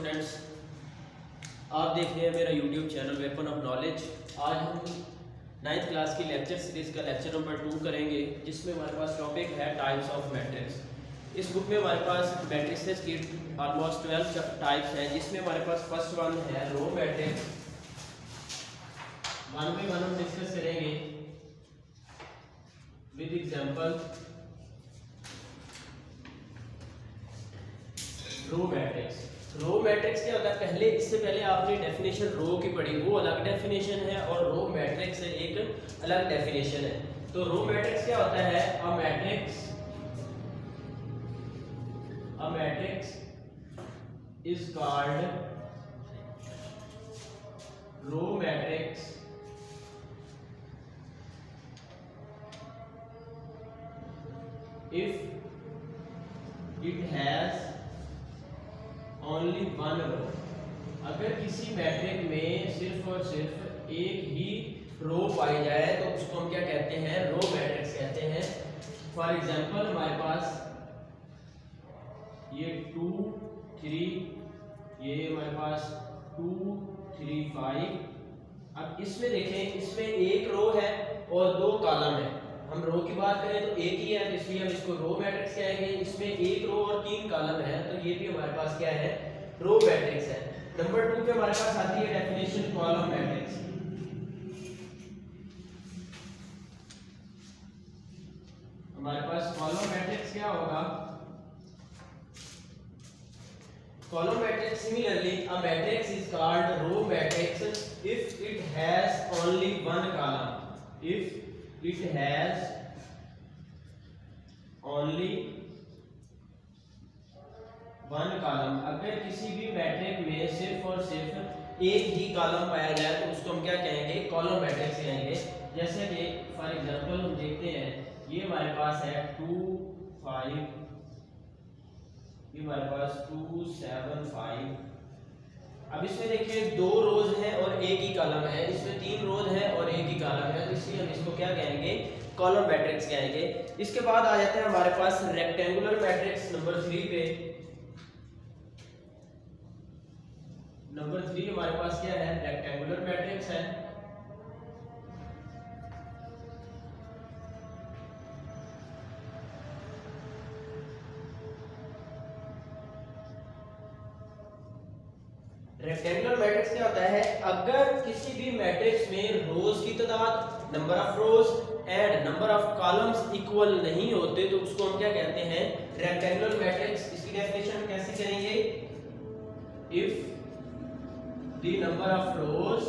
Students, आप देख रहे हैं मेरा YouTube channel weapon of knowledge. आज हम 9th क्लास की लेक्चर सीरीज़ का लेक्चर नंबर 2 करेंगे, जिसमें हमारे पास टॉपिक है टाइप्स ऑफ मैट्रिक्स। इस बुक में हमारे पास मैट्रिक्स की ऑलमोस्ट 12 टाइप्स हैं, जिसमें हमारे पास फर्स्ट वन है row matrix. One by one हम डिस्कस करेंगे विद एग्जांपल। रो मैट्रिक्स क्या होता है? इससे पहले आपने डेफिनेशन रो की पढ़ी, वो अलग डेफिनेशन है और रो मैट्रिक्स एक अलग डेफिनेशन है। तो रो मैट्रिक्स क्या होता है? A matrix is called row matrix if it has only one row. अगर किसी मैट्रिक में सिर्फ और सिर्फ एक ही रो पाई जाए तो उसको हम क्या कहते हैं? रो मैट्रिक्स कहते हैं। फॉर एग्जांपल हमारे पास ये 2 3, ये हमारे पास 2 3 5। अब इसमें देखें, इसमें एक रो है और 2 कॉलम है। हम रो की बात करें तो एक ही है, इसलिए हम इसको रो मैट्रिक्स कहेंगे। इसमें एक रो और 3 कॉलम है, तो ये भी हमारे पास क्या है? रो मैट्रिक्स है। नंबर 2 पे हमारे पास आती है डेफिनेशन कॉलम मैट्रिक्स। हमारे पास कॉलम मैट्रिक्स क्या होगा? Column matrix similarly a matrix is called row matrix if it has only one column. If it has only one column। अगर किसी भी मैट्रिक में सिर्फ और सिर्फ एक ही कॉलम पाया जाए तो उसको हम क्या कहेंगे? कॉलम मैट्रिक्स कहेंगे। जैसे कि फॉर एग्जांपल हम देखते हैं, ये हमारे पास है 2 5, ये हमारे पास 2 7 5। अब इसमें देखिए 2 रोज हैं और एक ही कॉलम है। इसमें 3 रोज हैं और एक ही कॉलम है, तो इसलिए हम इसको क्या कहेंगे? कॉलम मैट्रिक्स कहेंगे। इसके बाद आ जाते हैं हमारे पास रेक्टेंगुलर मैट्रिक्स नंबर 3 पे। नंबर 3 हमारे पास क्या है? रेक्टेंगुलर मैट्रिक्स है। रेक्टेंगुलर मैट्रिक्स क्या होता है? अगर किसी भी मैट्रिक्स में रोज की तादाद, number of rose and number of columns equal नहीं होते तो उसको हम क्या कहते हैं? Rectangular matrix. इसकी डेफिनेशन कैसे करेंगे? If the number of rows,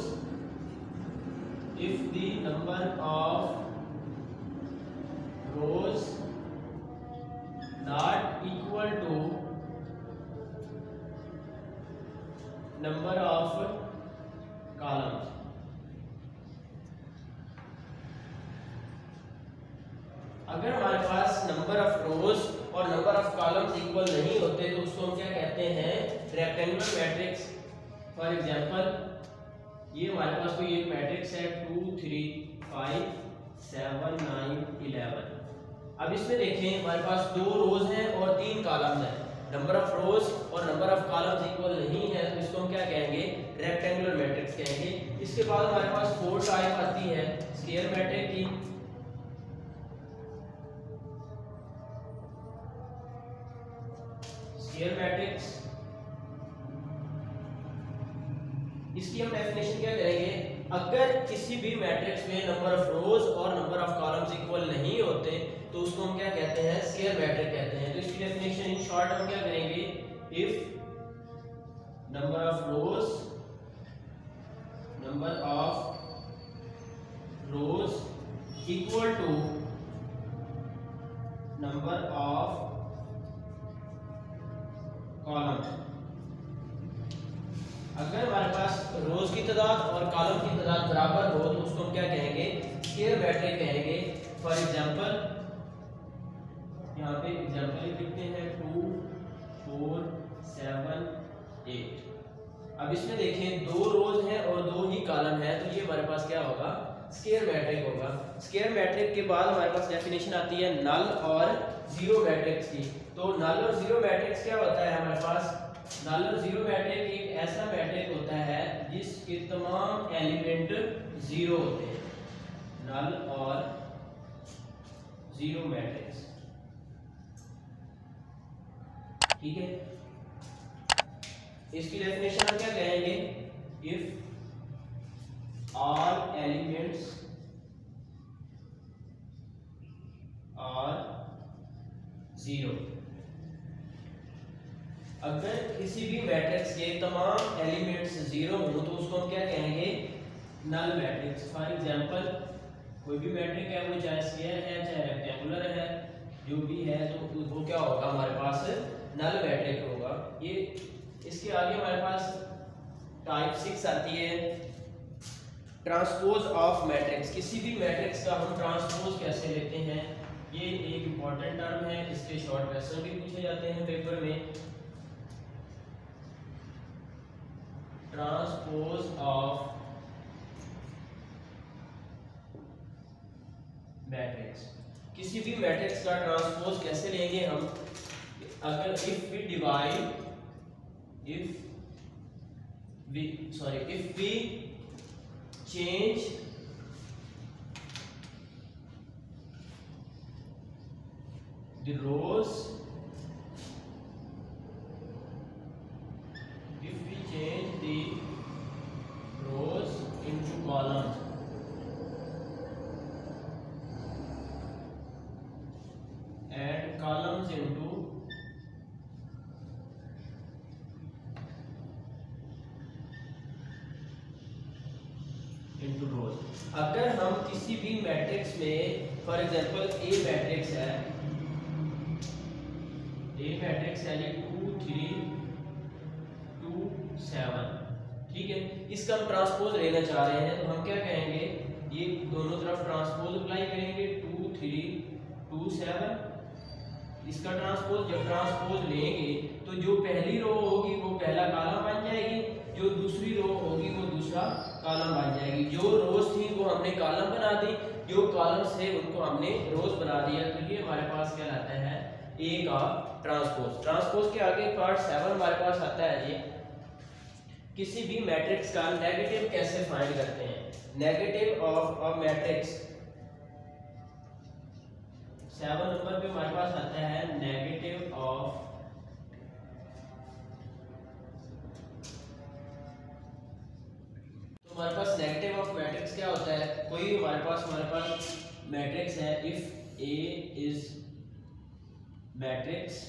if the number of rows not equal to number of columns. अगर हमारे पास नंबर ऑफ रोज और नंबर ऑफ कॉलम्स इक्वल नहीं होते तो उसको हम क्या कहते हैं? Rectangular matrix. फॉर एग्जांपल ये हमारे पास कोई एक मैट्रिक्स है 2 3 5 7 9 11। अब इसमें देखें हमारे पास 2 रोज हैं और 3 कॉलम्स हैं। नंबर ऑफ रोज और नंबर ऑफ कॉलम्स इक्वल नहीं है तो इसको हम क्या कहेंगे? रेक्टेंगुलर मैट्रिक्स कहेंगे। इसके बाद हमारे पास 4 टाइप आती है स्क्वायर मैट्रिक्स की। स्क्वायर मैट्रिक्स, इसकी हम डेफिनेशन क्या करेंगे? अगर किसी भी मैट्रिक्स में नंबर ऑफ रोज और नंबर ऑफ कॉलम्स इक्वल नहीं होते तो उसको हम क्या कहते हैं? स्क्वायर मैट्रिक्स कहते हैं। तो इसकी डेफिनेशन इन शॉर्ट हम क्या करेंगे? If number of rows equal to number of columns. अगर हमारे पास रोज की तादाद और कॉलम की तादाद बराबर हो तो उसको हम क्या कहेंगे? स्क्वायर मैट्रिक्स कहेंगे। फॉर एग्जांपल यहाँ पे एग्जांपल लिखते हैं 2 4 7 8। अब इसमें देखें 2 रोज हैं और 2 ही कॉलम है, तो ये हमारे पास क्या होगा? स्क्वायर मैट्रिक्स होगा। स्क्वायर मैट्रिक्स के बाद हमारे पास डेफिनेशन आती है नल और जीरो मैट्रिक्स की। तो नल और जीरो मैट्रिक्स क्या होता है हमारे पास? नल और जीरो मैट्रिक एक ऐसा मैट्रिक होता है जिसके तमाम एलिमेंट जीरो होते हैं। नल और जीरो मैट्रिक्स, ठीक है। इसकी डेफिनेशन हम क्या कहेंगे? If all elements are zero, अगर किसी भी मैट्रिक्स के तमाम एलिमेंट्स जीरो हो तो उसको हम क्या कहेंगे? Null matrix. फॉर एग्जांपल कोई भी मैट्रिक है, वो चाहे स्क्वायर है चाहे रेक्टेंगुलर है, जो भी है, तो वो क्या होगा? हमारे पास नल मैट्रिक होगा। ये इसके आगे हमारे पास टाइप 6 आती है, ट्रांसपोज ऑफ मैट्रिक्स। किसी भी मैट्रिक्स का हम ट्रांसपोज कैसे लेते हैं, ये एक इंपॉर्टेंट टर्म है। इसके शॉर्ट क्वेश्चन भी पूछे जाते हैं पेपर में। ट्रांसपोज ऑफ मैट्रिक्स, किसी भी मैट्रिक्स का ट्रांसपोज कैसे लेंगे हम? अगर if we change the rows, if we change the rows into columns and columns into rows, अगर हम किसी भी मैट्रिक्स में, फॉर एग्जांपल ए मैट्रिक्स है, ये 2 3 2 7, ठीक है। इसका हम ट्रांसपोज लेना चाह रहे हैं, तो हम क्या कहेंगे? ये दोनों तरफ ट्रांसपोज अप्लाई करेंगे, 2 3 2 7। इसका ट्रांसपोज, जब ट्रांसपोज लेंगे तो जो पहली रो होगी वो पहला कॉलम बन जाएगी, जो दूसरी रो होगी वो दूसरा कॉलम बन जाएगी। जो रोज थी वो हमने कॉलम बना दी, जो कॉलम्स थे उनको हमने रोज बना दिया। तो ये हमारे पास क्या लाता है? ए का ट्रांसपोज। ट्रांसपोज के आगे पार्ट 7 हमारे पास आता है। ये किसी भी मैट्रिक्स का नेगेटिव कैसे फाइंड करते हैं? Negative of a matrix, 7 number पे हमारे पास आता है नेगेटिव ऑफ हमारे पास नेगेटिव ऑफ मैट्रिक्स क्या होता है? कोई हमारे पास मैट्रिक्स है, if A is matrix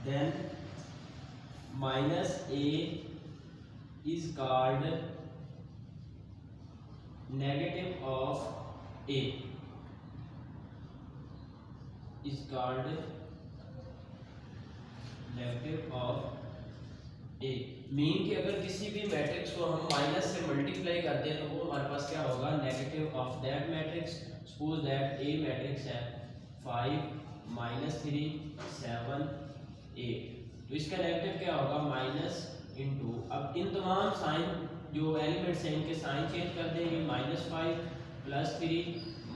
then minus A is called negative of A, is called negative of A. Mean कि अगर किसी भी मैट्रिक्स को हम माइनस से मल्टीप्लाई करते हैं तो वो हमारे पास क्या होगा? Negative of that matrix. Suppose that A matrix है 5 -3 7 8, तो इसका नेगेटिव क्या होगा? माइनस इंटू, अब इन तमाम साइन जो एलिमेंट्स हैं इनके साइन चेंज कर देंगे, -5 +3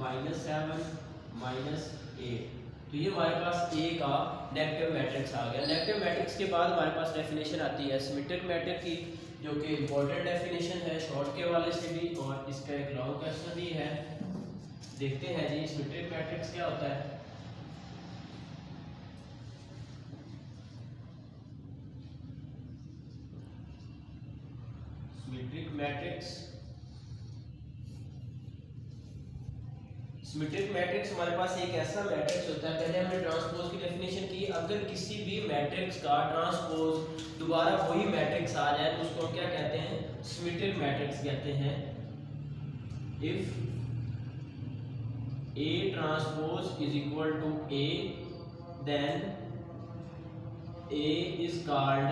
-7 -8। तो ये हमारे पास ए का नेगेटिव मैट्रिक्स आ गया। नेगेटिव मैट्रिक्स के बाद हमारे पास डेफिनेशन आती है सिमेट्रिक मैट्रिक्स की, जो कि इम्पोर्टेंट डेफिनेशन है शॉर्ट के वाले से भी, और इसका एक लॉन्ग क्वेश्चन भी है। देखते हैं जी सिमेट्रिक मैट्रिक्स क्या होता है। सिमेट्रिक मैट्रिक्स, सिमेट्रिक मैट्रिक्स हमारे पास एक ऐसा मैट्रिक्स होता है, पहले हमने ट्रांसपोज की डेफिनेशन की, अगर किसी भी मैट्रिक्स का ट्रांसपोज दोबारा वही मैट्रिक्स आ जाए तो उसको हम क्या कहते हैं? सिमेट्रिक मैट्रिक्स कहते हैं। If A transpose is equal to A, then A is called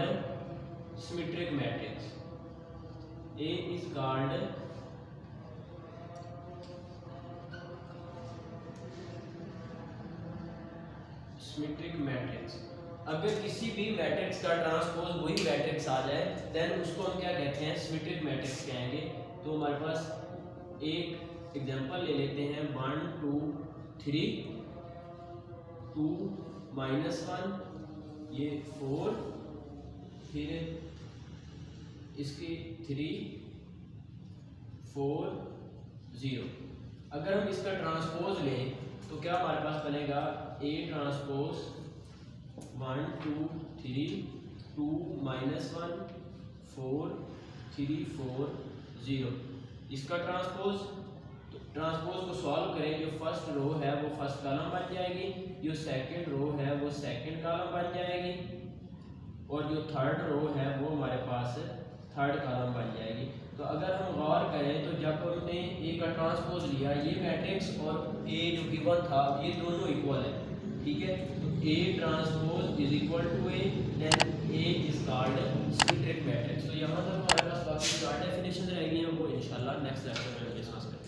symmetric matrix. A is called symmetric matrix. अगर किसी भी मैट्रिक्स का ट्रांसपोज वही मैट्रिक्स आ जाए देन उसको हम क्या कहते हैं? सिमेट्रिक मैट्रिक्स कहेंगे। तो हमारे पास एक एग्जांपल ले लेते हैं, 1 2 3 2 -1 ये 4, फिर इसकी 3, 4, 0। अगर हम इसका ट्रांसपोज लें तो क्या हमारे पास बनेगा A ट्रांसपोज 1 2 3 2 -1 4 3 4 0। इसका ट्रांसपोज को सॉल्व करें, जो फर्स्ट रो है वो फर्स्ट कॉलम बन जाएगी, जो सेकंड रो है वो सेकंड कॉलम बन जाएगी, और जो थर्ड रो है वो हमारे पास थर्ड कॉलम बन जाएगी। तो अगर हम गौर करें तो जब हमने ए का ट्रांसपोज लिया, ये मैट्रिक्स और ए जो गिवन था ये दोनों इक्वल है, ठीक है। तो A transpose is equal to A, then A is called symmetric matrix. तो यहाँ तक हमारे पास बाकी जो डेफिनेशन रहेगी वो इंशाल्लाह नेक्स्ट लेक्चर में डिस्कस करेंगे।